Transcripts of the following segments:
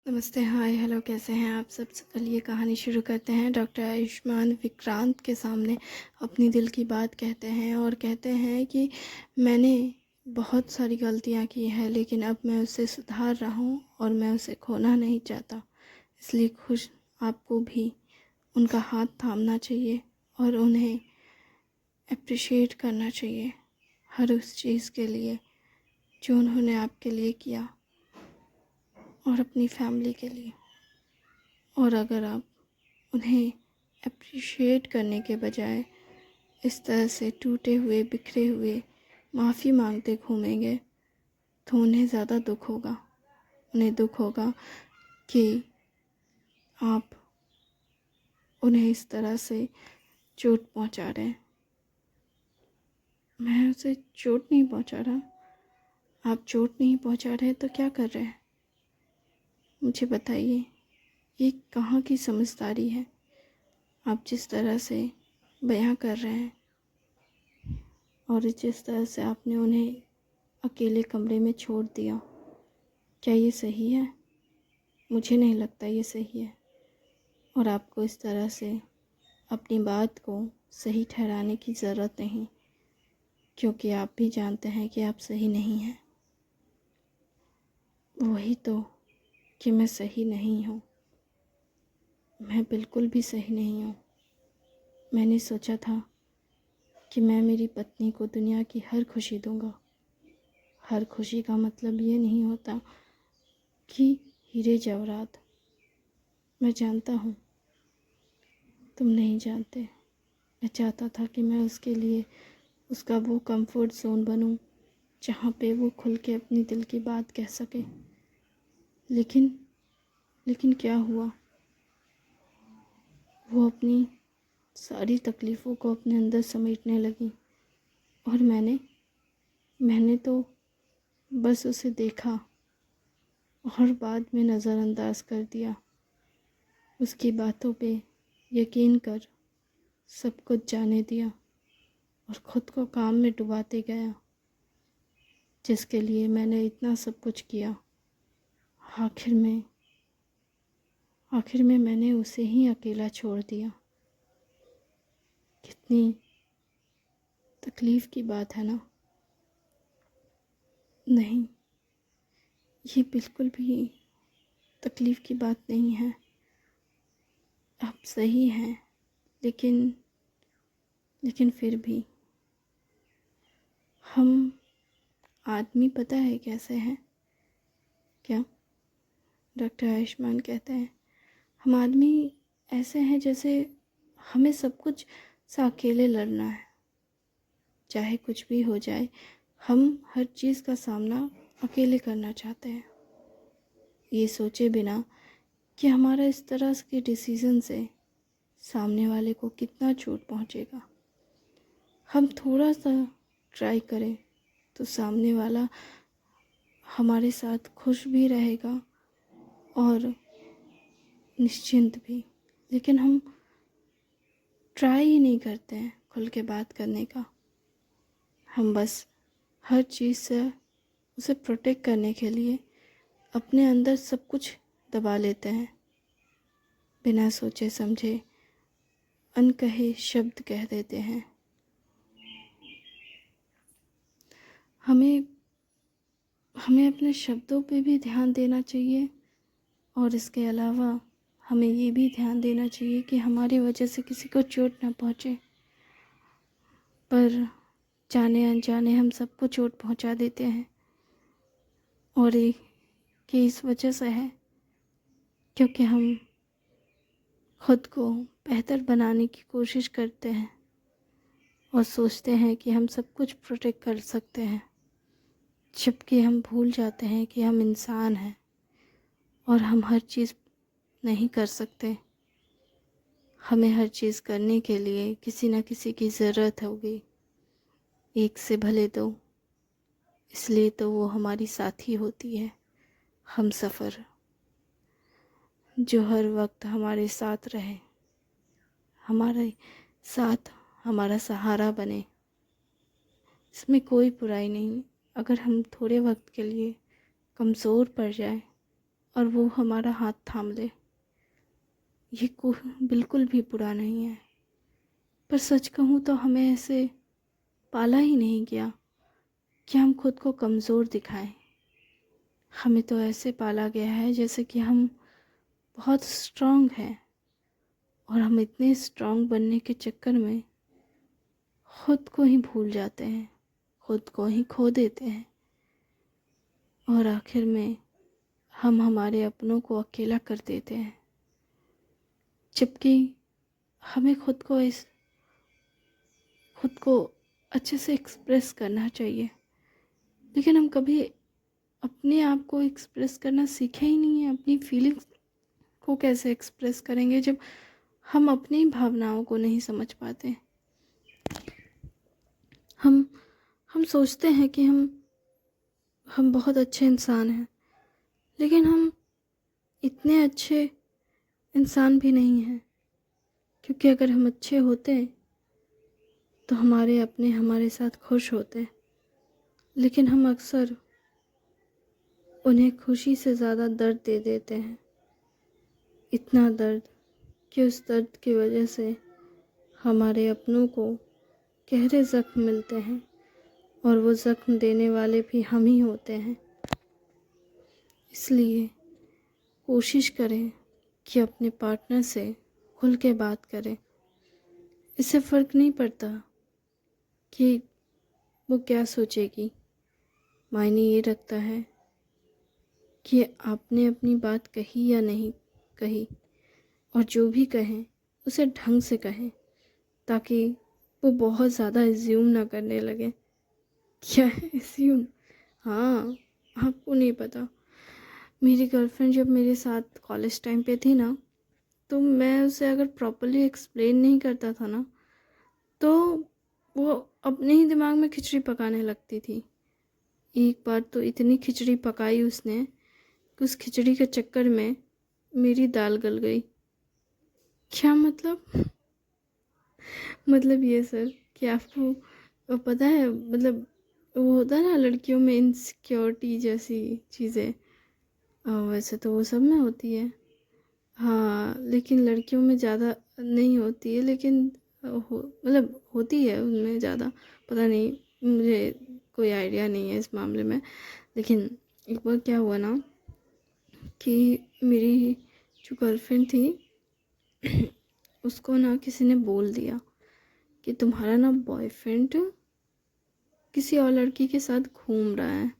नमस्ते, हाय, हेलो, कैसे हैं आप सब? चलिए कहानी शुरू करते हैं। डॉक्टर आयुष्मान विक्रांत के सामने अपनी दिल की बात कहते हैं और कहते हैं कि मैंने बहुत सारी गलतियां की हैं, लेकिन अब मैं उसे सुधार रहा हूं और मैं उसे खोना नहीं चाहता। इसलिए खुश आपको भी उनका हाथ थामना चाहिए और उन्हें अप्रिशिएट करना चाहिए हर उस चीज़ के लिए जो उन्होंने आपके लिए किया और अपनी फैमिली के लिए। और अगर आप उन्हें अप्रिशिएट करने के बजाय इस तरह से टूटे हुए बिखरे हुए माफ़ी मांगते घूमेंगे तो उन्हें ज़्यादा दुख होगा। उन्हें दुख होगा कि आप उन्हें इस तरह से चोट पहुंचा रहे हैं। मैं उसे चोट नहीं पहुंचा रहा। आप चोट नहीं पहुंचा रहे तो क्या कर रहे हैं? मुझे बताइए, ये कहाँ की समझदारी है? आप जिस तरह से बयां कर रहे हैं और जिस तरह से आपने उन्हें अकेले कमरे में छोड़ दिया, क्या ये सही है? मुझे नहीं लगता ये सही है। और आपको इस तरह से अपनी बात को सही ठहराने की ज़रूरत नहीं, क्योंकि आप भी जानते हैं कि आप सही नहीं हैं। वही तो कि मैं सही नहीं हूँ। मैं बिल्कुल भी सही नहीं हूँ। मैंने सोचा था कि मैं मेरी पत्नी को दुनिया की हर खुशी दूँगा। हर खुशी का मतलब ये नहीं होता कि हीरे जवाहरात। मैं जानता हूँ, तुम नहीं जानते। मैं चाहता था कि मैं उसके लिए उसका वो कंफर्ट जोन बनूं जहाँ पे वो खुल के अपनी दिल की बात कह सके। लेकिन लेकिन क्या हुआ? वो अपनी सारी तकलीफ़ों को अपने अंदर समेटने लगी और मैंने तो बस उसे देखा और बाद में नज़रअंदाज कर दिया। उसकी बातों पे यकीन कर सब कुछ जाने दिया और ख़ुद को काम में डुबाते गया, जिसके लिए मैंने इतना सब कुछ किया। आखिर में मैंने उसे ही अकेला छोड़ दिया। कितनी तकलीफ़ की बात है ना? नहीं, ये बिल्कुल भी तकलीफ़ की बात नहीं है। आप सही हैं, लेकिन फिर भी हम आदमी पता है कैसे हैं क्या? डॉक्टर आयुष्मान कहते हैं, हम आदमी ऐसे हैं जैसे हमें सब कुछ से अकेले लड़ना है। चाहे कुछ भी हो जाए, हम हर चीज़ का सामना अकेले करना चाहते हैं, ये सोचे बिना कि हमारा इस तरह के डिसीज़न से सामने वाले को कितना चोट पहुंचेगा। हम थोड़ा सा ट्राई करें तो सामने वाला हमारे साथ खुश भी रहेगा और निश्चिंत भी। लेकिन हम ट्राई ही नहीं करते हैं खुल के बात करने का। हम बस हर चीज़ से उसे प्रोटेक्ट करने के लिए अपने अंदर सब कुछ दबा लेते हैं। बिना सोचे समझे अनकहे शब्द कह देते हैं। हमें हमें अपने शब्दों पे भी ध्यान देना चाहिए और इसके अलावा हमें ये भी ध्यान देना चाहिए कि हमारी वजह से किसी को चोट ना पहुँचे। पर जाने अनजाने हम सबको चोट पहुँचा देते हैं और ये कि इस वजह से है क्योंकि हम खुद को बेहतर बनाने की कोशिश करते हैं और सोचते हैं कि हम सब कुछ प्रोटेक्ट कर सकते हैं, जबकि हम भूल जाते हैं कि हम इंसान हैं और हम हर चीज़ नहीं कर सकते। हमें हर चीज़ करने के लिए किसी न किसी की ज़रूरत होगी, एक से भले दो। इसलिए तो वो हमारी साथी होती है, हमसफ़र, जो हर वक्त हमारे साथ रहे, हमारे साथ हमारा सहारा बने। इसमें कोई बुराई नहीं अगर हम थोड़े वक्त के लिए कमज़ोर पड़ जाएं और वो हमारा हाथ थाम ले। ये बिल्कुल भी बुरा नहीं है, पर सच कहूँ तो हमें ऐसे पाला ही नहीं गया कि हम खुद को कमज़ोर दिखाएं। हमें तो ऐसे पाला गया है जैसे कि हम बहुत स्ट्रांग हैं, और हम इतने स्ट्रांग बनने के चक्कर में खुद को ही भूल जाते हैं, खुद को ही खो देते हैं, और आखिर में हम हमारे अपनों को अकेला कर देते हैं। जबकि हमें खुद को अच्छे से एक्सप्रेस करना चाहिए, लेकिन हम कभी अपने आप को एक्सप्रेस करना सीखे ही नहीं है। अपनी फीलिंग्स को कैसे एक्सप्रेस करेंगे जब हम अपनी भावनाओं को नहीं समझ पाते। हम सोचते हैं कि हम बहुत अच्छे इंसान हैं, लेकिन हम इतने अच्छे इंसान भी नहीं हैं, क्योंकि अगर हम अच्छे होते तो हमारे अपने हमारे साथ खुश होते, लेकिन हम अक्सर उन्हें खुशी से ज़्यादा दर्द दे देते हैं। इतना दर्द कि उस दर्द की वजह से हमारे अपनों को गहरे ज़ख्म मिलते हैं, और वो ज़ख्म देने वाले भी हम ही होते हैं। इसलिए कोशिश करें कि अपने पार्टनर से खुल के बात करें। इससे फ़र्क नहीं पड़ता कि वो क्या सोचेगी, मायने ये रखता है कि आपने अपनी बात कही या नहीं कही, और जो भी कहें उसे ढंग से कहें, ताकि वो बहुत ज़्यादा एज्यूम ना करने लगे। क्या है एज्यूम? हाँ, आपको नहीं पता। मेरी गर्लफ्रेंड जब मेरे साथ कॉलेज टाइम पे थी ना, तो मैं उसे अगर प्रॉपरली एक्सप्लेन नहीं करता था ना, तो वो अपने ही दिमाग में खिचड़ी पकाने लगती थी। एक बार तो इतनी खिचड़ी पकाई उसने कि उस खिचड़ी के चक्कर में मेरी दाल गल गई। क्या मतलब? मतलब ये सर कि आपको पता है, मतलब वो होता है ना लड़कियों में इनसिक्योरिटी जैसी चीज़ें, वैसे तो वो सब में होती है। हाँ, लेकिन लड़कियों में ज़्यादा नहीं होती है, लेकिन मतलब होती है उनमें ज़्यादा। पता नहीं, मुझे कोई आइडिया नहीं है इस मामले में। लेकिन एक बार क्या हुआ ना कि मेरी जो गर्लफ्रेंड थी उसको ना किसी ने बोल दिया कि तुम्हारा ना बॉयफ्रेंड किसी और लड़की के साथ घूम रहा है,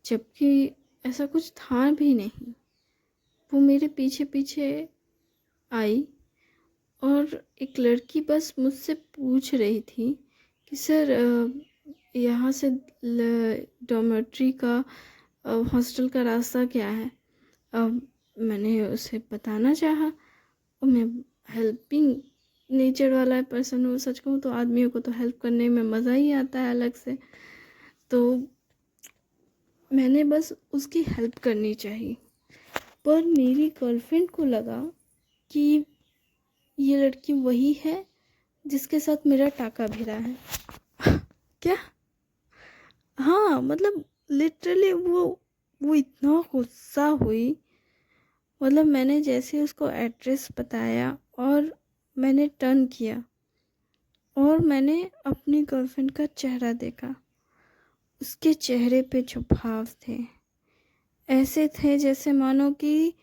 जबकि ऐसा कुछ था भी नहीं। वो मेरे पीछे पीछे आई, और एक लड़की बस मुझसे पूछ रही थी कि सर यहाँ से डॉर्मेट्री का हॉस्टल का रास्ता क्या है। अब मैंने उसे बताना चाहा, और मैं हेल्पिंग नेचर वाला पर्सन हूँ। सच कहूँ तो आदमियों को तो हेल्प करने में मज़ा ही आता है अलग से, तो मैंने बस उसकी हेल्प करनी चाहिए। पर मेरी गर्लफ्रेंड को लगा कि ये लड़की वही है जिसके साथ मेरा टाका भिड़ा है। क्या? हाँ, मतलब लिटरली वो इतना गुस्सा हुई। मतलब मैंने जैसे उसको एड्रेस बताया और मैंने टर्न किया, और मैंने अपनी गर्लफ्रेंड का चेहरा देखा। उसके चेहरे पे जो भाव थे, ऐसे थे जैसे मानो कि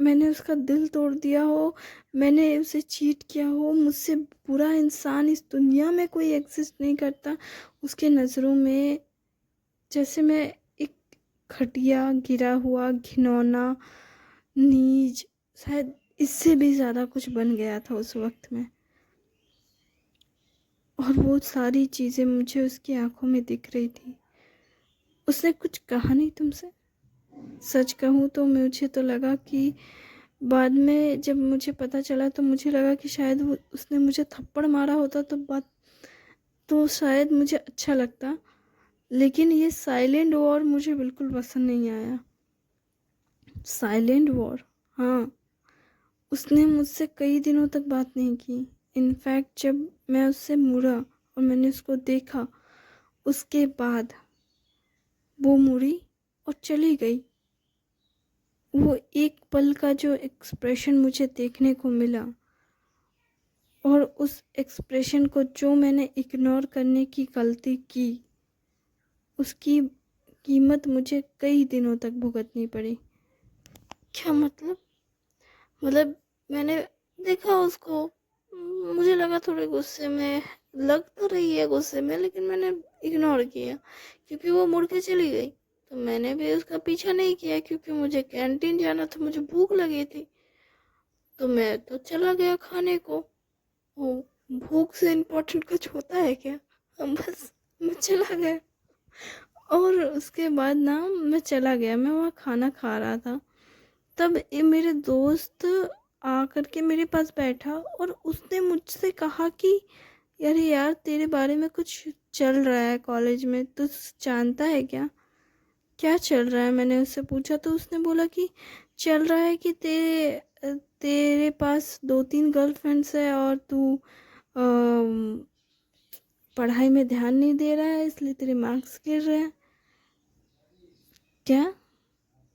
मैंने उसका दिल तोड़ दिया हो, मैंने उसे चीट किया हो। मुझसे बुरा इंसान इस दुनिया में कोई एग्जिस्ट नहीं करता उसके नज़रों में। जैसे मैं एक घटिया, गिरा हुआ, घिनौना, नीच, शायद इससे भी ज़्यादा कुछ बन गया था उस वक्त में। और वो सारी चीज़ें मुझे उसकी आंखों में दिख रही थी। उसने कुछ कहा नहीं तुमसे? सच कहूँ तो मुझे तो लगा कि बाद में जब मुझे पता चला तो मुझे लगा कि शायद उसने मुझे थप्पड़ मारा होता तो शायद मुझे अच्छा लगता। लेकिन ये साइलेंट वॉर मुझे बिल्कुल पसंद नहीं आया। साइलेंट वॉर, हाँ। उसने मुझसे कई दिनों तक बात नहीं की। इनफैक्ट जब मैं उससे मुड़ा और मैंने उसको देखा, उसके बाद वो मुड़ी और चली गई। वो एक पल का जो एक्सप्रेशन मुझे देखने को मिला, और उस एक्सप्रेशन को जो मैंने इग्नोर करने की गलती की, उसकी कीमत मुझे कई दिनों तक भुगतनी पड़ी। क्या मतलब मैंने देखा उसको, मुझे लगा थोड़े गुस्से में, लग तो रही है गुस्से में, लेकिन मैंने इग्नोर किया क्योंकि वो मुड़ के चली गई। तो मैंने भी उसका पीछा नहीं किया क्योंकि मुझे कैंटीन जाना था, मुझे भूख लगी थी। तो मैं तो चला गया खाने को। वो भूख से इम्पोर्टेंट कुछ होता है क्या? हम बस मैं चला गया। और उसके बाद ना मैं चला गया, मैं वहाँ खाना खा रहा था। तब ये मेरे दोस्त आकर के मेरे पास बैठा और उसने मुझसे कहा कि अरे यार, तेरे बारे में कुछ चल रहा है कॉलेज में, तू जानता है क्या? क्या चल रहा है? मैंने उससे पूछा तो उसने बोला कि चल रहा है कि तेरे पास 2-3 गर्लफ्रेंड्स है और तू पढ़ाई में ध्यान नहीं दे रहा है, इसलिए तेरे मार्क्स गिर रहे हैं। क्या?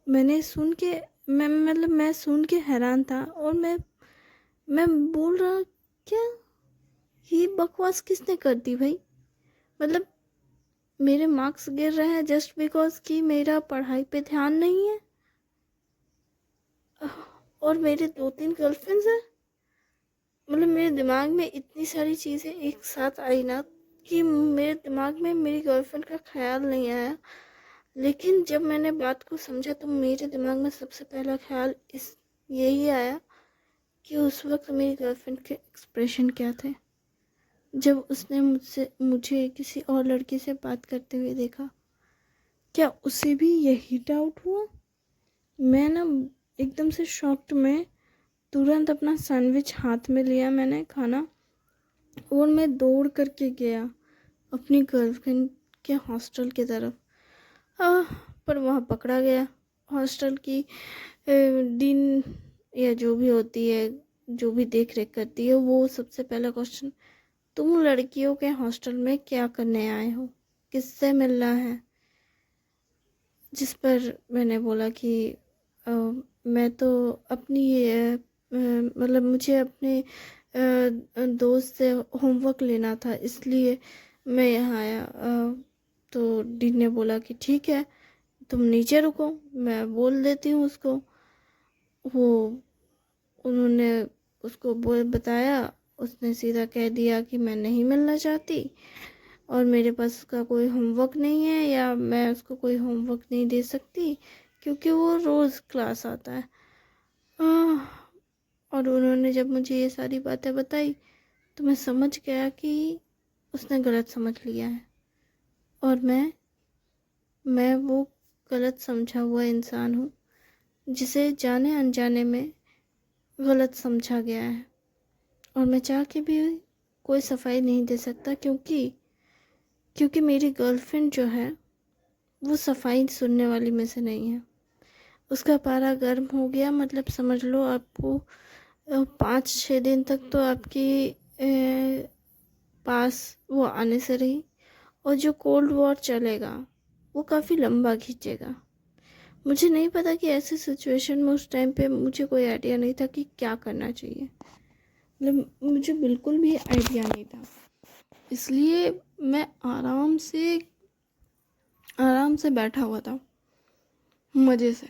मैंने सुन के मैं सुन के हैरान था, और मैं बोल रहा, क्या ये बकवास किसने कर दी भाई? मतलब मेरे मार्क्स गिर रहे हैं जस्ट बिकॉज कि मेरा पढ़ाई पे ध्यान नहीं है, और मेरे 2-3 गर्लफ्रेंड्स हैं। मतलब मेरे दिमाग में इतनी सारी चीज़ें एक साथ आई ना कि मेरे दिमाग में मेरी गर्लफ्रेंड का ख्याल नहीं आया। लेकिन जब मैंने बात को समझा तो मेरे दिमाग में सबसे पहला ख्याल यही आया कि उस वक्त मेरी गर्लफ्रेंड के एक्सप्रेशन क्या थे जब उसने मुझे किसी और लड़की से बात करते हुए देखा। क्या उसे भी यही डाउट हुआ? मैं ना एकदम से शॉक्ड में तुरंत अपना सैंडविच हाथ में लिया मैंने खाना, और मैं दौड़ करके गया अपनी गर्लफ्रेंड के हॉस्टल की तरफ। पर वहाँ पकड़ा गया। हॉस्टल की डीन या जो भी होती है, जो भी देख रेख करती है, वो सबसे पहला क्वेश्चन, तुम लड़कियों के हॉस्टल में क्या करने आए हो, किससे मिलना है? जिस पर मैंने बोला कि मैं तो अपनी मतलब मुझे अपने दोस्त से होमवर्क लेना था, इसलिए मैं यहाँ आया। तो डीन ने बोला कि ठीक है, तुम नीचे रुको, मैं बोल देती हूँ उसको। वो उन्होंने उसको बताया, उसने सीधा कह दिया कि मैं नहीं मिलना चाहती और मेरे पास उसका कोई होमवर्क नहीं है, या मैं उसको कोई होमवर्क नहीं दे सकती क्योंकि वो रोज़ क्लास आता है। और उन्होंने जब मुझे ये सारी बातें बताई तो मैं समझ गया कि उसने गलत समझ लिया है, और मैं वो गलत समझा हुआ इंसान हूँ जिसे जाने अनजाने में गलत समझा गया है। और मैं चाह के भी कोई सफाई नहीं दे सकता क्योंकि मेरी गर्लफ्रेंड जो है वो सफाई सुनने वाली में से नहीं है। उसका पारा गर्म हो गया, मतलब समझ लो आपको 5-6 दिन तक तो आपकी पास वो आने से रही, और जो कोल्ड वॉर चलेगा वो काफ़ी लंबा खींचेगा। मुझे नहीं पता कि ऐसे सिचुएशन में उस टाइम पे मुझे कोई आइडिया नहीं था कि क्या करना चाहिए। मतलब मुझे बिल्कुल भी आइडिया नहीं था, इसलिए मैं आराम से बैठा हुआ था, मज़े से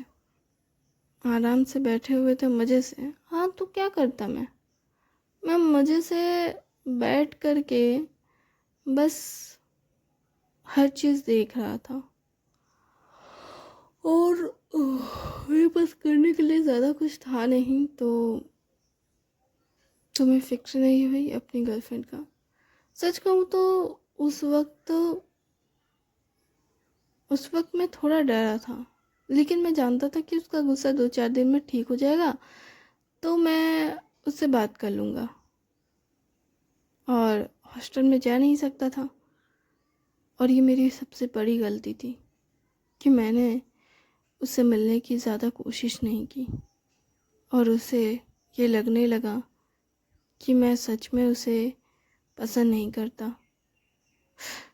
आराम से बैठे हुए थे मज़े से। हाँ, तो क्या करता मैं मज़े से बैठ कर के बस हर चीज़ देख रहा था, और मेरे पास करने के लिए ज़्यादा कुछ था नहीं, तो मैं फिक्र नहीं हुई अपनी गर्लफ्रेंड का। सच कहूँ तो उस वक्त मैं थोड़ा डरा था, लेकिन मैं जानता था कि उसका गुस्सा 2-4 दिन में ठीक हो जाएगा, तो मैं उससे बात कर लूँगा। और हॉस्टल में जा नहीं सकता था, और ये मेरी सबसे बड़ी गलती थी कि मैंने उससे मिलने की ज़्यादा कोशिश नहीं की, और उसे ये लगने लगा कि मैं सच में उसे पसंद नहीं करता।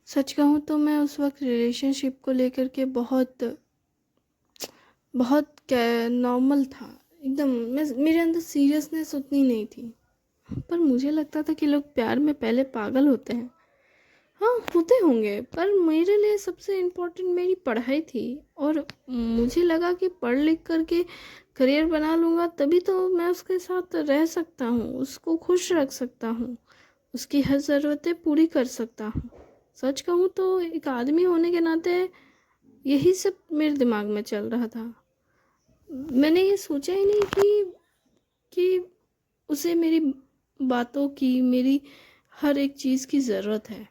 सच कहूँ तो मैं उस वक्त रिलेशनशिप को लेकर के बहुत बहुत नॉर्मल था एकदम। मेरे अंदर सीरियसनेस उतनी नहीं थी। पर मुझे लगता था कि लोग प्यार में पहले पागल होते हैं। हाँ, होते होंगे, पर मेरे लिए सबसे इम्पोर्टेंट मेरी पढ़ाई थी। और मुझे लगा कि पढ़ लिख करके करियर बना लूँगा तभी तो मैं उसके साथ रह सकता हूँ, उसको खुश रख सकता हूँ, उसकी हर ज़रूरतें पूरी कर सकता हूँ। सच कहूँ तो एक आदमी होने के नाते यही सब मेरे दिमाग में चल रहा था। मैंने ये सोचा ही नहीं कि उसे मेरी बातों की, मेरी हर एक चीज़ की ज़रूरत है,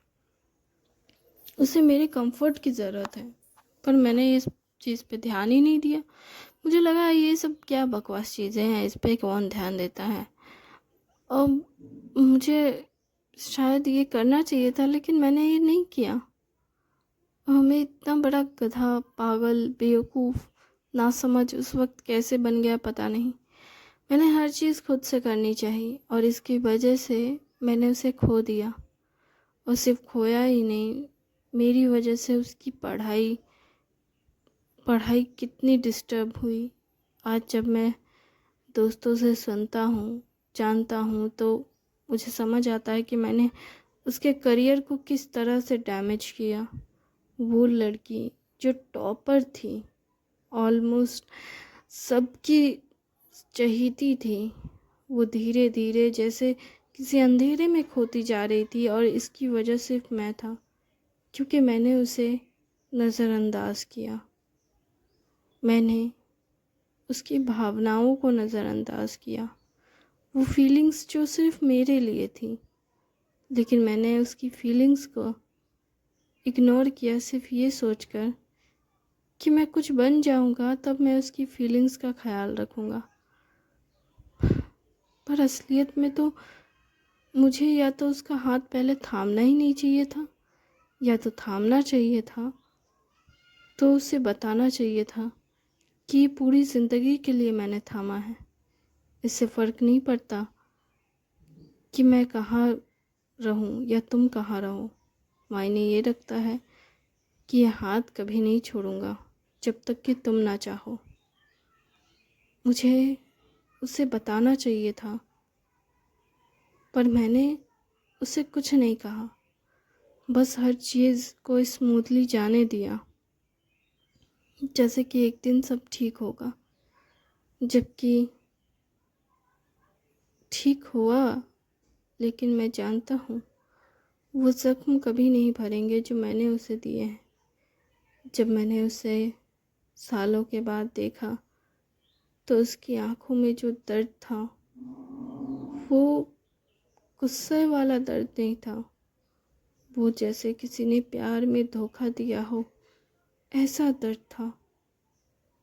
उसे मेरे कंफर्ट की ज़रूरत है। पर मैंने इस चीज़ पे ध्यान ही नहीं दिया। मुझे लगा ये सब क्या बकवास चीज़ें हैं, इस पे कौन ध्यान देता है। और मुझे शायद ये करना चाहिए था, लेकिन मैंने ये नहीं किया। हमें इतना बड़ा गधा, पागल, बेवकूफ़, नासमझ उस वक्त कैसे बन गया पता नहीं। मैंने हर चीज़ खुद से करनी चाहिए और इसकी वजह से मैंने उसे खो दिया। और सिर्फ खोया ही नहीं, मेरी वजह से उसकी पढ़ाई कितनी डिस्टर्ब हुई। आज जब मैं दोस्तों से सुनता हूँ, जानता हूँ, तो मुझे समझ आता है कि मैंने उसके करियर को किस तरह से डैमेज किया। वो लड़की जो टॉपर थी, ऑलमोस्ट सबकी चहेती थी, वो धीरे धीरे जैसे किसी अंधेरे में खोती जा रही थी। और इसकी वजह सिर्फ मैं था, क्योंकि मैंने उसे नज़रअंदाज किया। मैंने उसकी भावनाओं को नज़रअंदाज किया, वो फीलिंग्स जो सिर्फ मेरे लिए थी। लेकिन मैंने उसकी फीलिंग्स को इग्नोर किया, सिर्फ ये सोचकर कि मैं कुछ बन जाऊंगा तब मैं उसकी फीलिंग्स का ख्याल रखूंगा। पर असलियत में तो मुझे या तो उसका हाथ पहले थामना ही नहीं चाहिए था, या तो थामना चाहिए था तो उसे बताना चाहिए था कि पूरी ज़िंदगी के लिए मैंने थामा है। इससे फ़र्क नहीं पड़ता कि मैं कहाँ रहूं या तुम कहाँ रहो। मायने ये रखता है कि ये हाथ कभी नहीं छोड़ूंगा जब तक कि तुम ना चाहो। मुझे उसे बताना चाहिए था, पर मैंने उसे कुछ नहीं कहा, बस हर चीज़ को स्मूथली जाने दिया, जैसे कि एक दिन सब ठीक होगा। जबकि ठीक हुआ, लेकिन मैं जानता हूँ वो ज़ख्म कभी नहीं भरेंगे जो मैंने उसे दिए हैं। जब मैंने उसे सालों के बाद देखा तो उसकी आंखों में जो दर्द था वो गुस्से वाला दर्द नहीं था, वो जैसे किसी ने प्यार में धोखा दिया हो ऐसा दर्द था।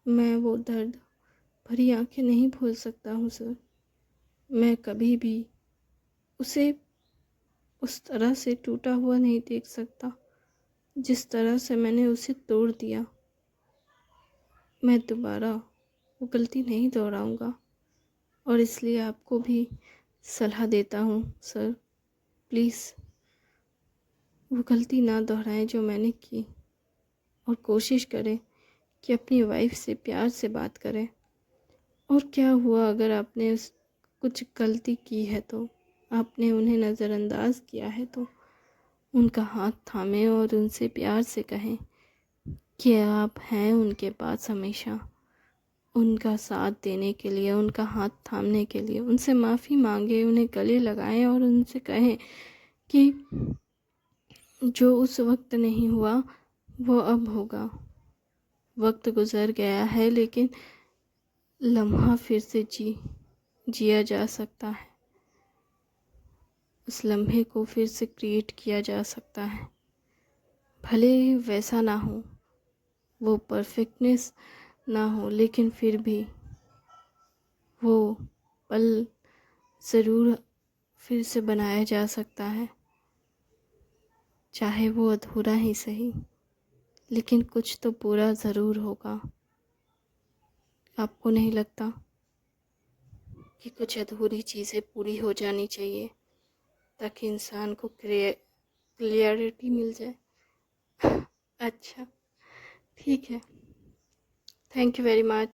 मैं वो दर्द भरी आंखें नहीं भूल सकता हूँ सर। मैं कभी भी उसे उस तरह से टूटा हुआ नहीं देख सकता जिस तरह से मैंने उसे तोड़ दिया। मैं दोबारा वो गलती नहीं दोहराऊंगा और इसलिए आपको भी सलाह देता हूँ सर, प्लीज़ वो गलती ना दोहराएं जो मैंने की। और कोशिश करें कि अपनी वाइफ से प्यार से बात करें। और क्या हुआ अगर आपने कुछ गलती की है तो, आपने उन्हें नज़रअंदाज किया है तो उनका हाथ थामें और उनसे प्यार से कहें कि आप हैं उनके पास हमेशा, उनका साथ देने के लिए, उनका हाथ थामने के लिए। उनसे माफ़ी मांगे, उन्हें गले लगाएं और उनसे कहें कि जो उस वक्त नहीं हुआ वो अब होगा। वक्त गुज़र गया है लेकिन लम्हा फिर से जिया जा सकता है, उस लम्हे को फिर से क्रिएट किया जा सकता है। भले ही वैसा ना हो, वो परफेक्टनेस ना हो, लेकिन फिर भी वो पल ज़रूर फिर से बनाया जा सकता है। चाहे वो अधूरा ही सही, लेकिन कुछ तो पूरा ज़रूर होगा। आपको नहीं लगता कि कुछ अधूरी चीज़ें पूरी हो जानी चाहिए ताकि इंसान को क्लियरिटी मिल जाए? अच्छा, ठीक है। Thank you very much.